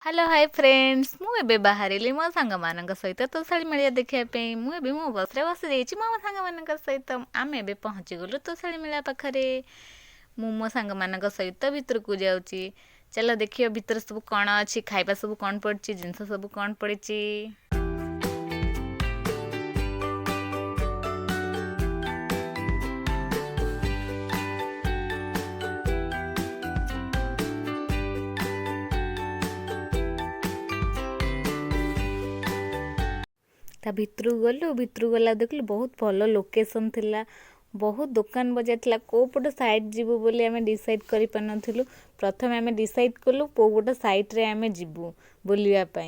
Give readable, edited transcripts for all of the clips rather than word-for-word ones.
Hello hi friends मु एबे बाहरिली मो सांग मानक सहित तोशाली मेला देखिया पे मु एबे मो बस रे बस जाइछि मो सांग मानक सहित आमे एबे पहुंची गलु तोशाली मेला पाखरे मु मो सांग मानक सहित भीतर को जाउछि। चलो देखियो भीतर सब कौन अछि खाइबा सब कौन पड़छि जिंस सब कौन पड़छि। ता भितरु गलु भितरु गला देखलु बहुत भल लोकेशन थिला। बहुत दुकान बजार थिला को पट साइड जीवु बोली आमे डिसाइड करि पानथिलु। प्रथमे आमे डिसाइड कलु को पट साइड रे आमे जीवु बोलिया पई।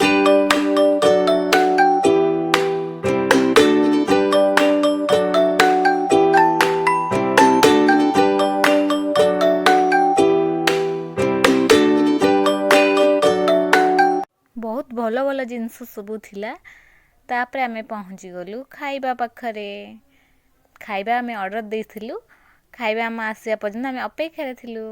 बहुत भल भल जिनस सब थिला। तापर आमे पहुंची गलु खाइबा पाखरे। खाइबा आमे ऑर्डर देइथिलु। खाइबा आम आसिया पर्यंत आमे अपेक्षा रे थिलु।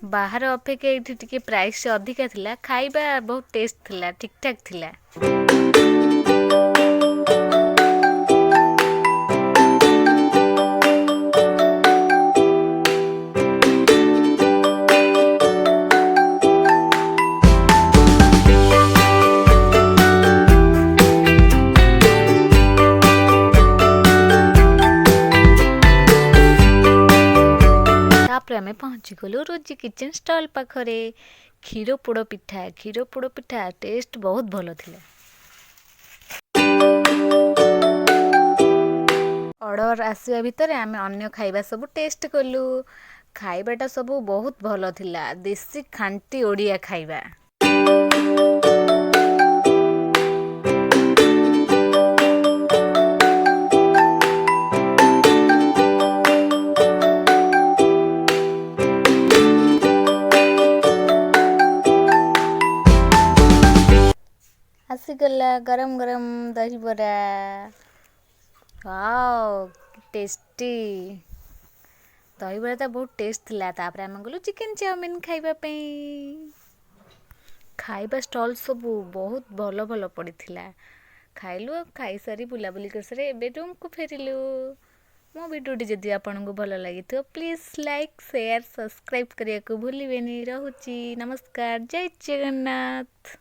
बाहर अपेक्षा एठी टिके प्राइस से अधिका थिला। खाइबा बहुत टेस्ट थिला ठीक ठाक थिला। तापर आमे पहुंची गलु रोजी किचन स्टॉल पाखरे। क्षीर पोड़ पिठा टेस्ट बहुत भलो थिला। ऑर्डर आसिया भितरे आमे अन्य खाइबा सब टेस्ट कलु। खाइबाटा सब बहुत भलो थिला देसी खांटी ओडिया खाइबा। आसीगला गरम गरम दही बरा। वाओ टेस्टी दही बरा तो बहुत टेस्ट थिला। तापर आमे गलु चिकन चाउमीन खाइबा पई। खाइबा स्टॉल सब बहुत भलो भलो पड़िथिला। खाइलु खाई सारी बुला बुली कर सारे एबे रूम को फेरिलु। मो वीडियोटी जदि आपनको भलो लागिथो प्लीज लाइक शेयर सब्सक्राइब करिया को भूलिबेनी। रहूची नमस्कार जय जगन्नाथ।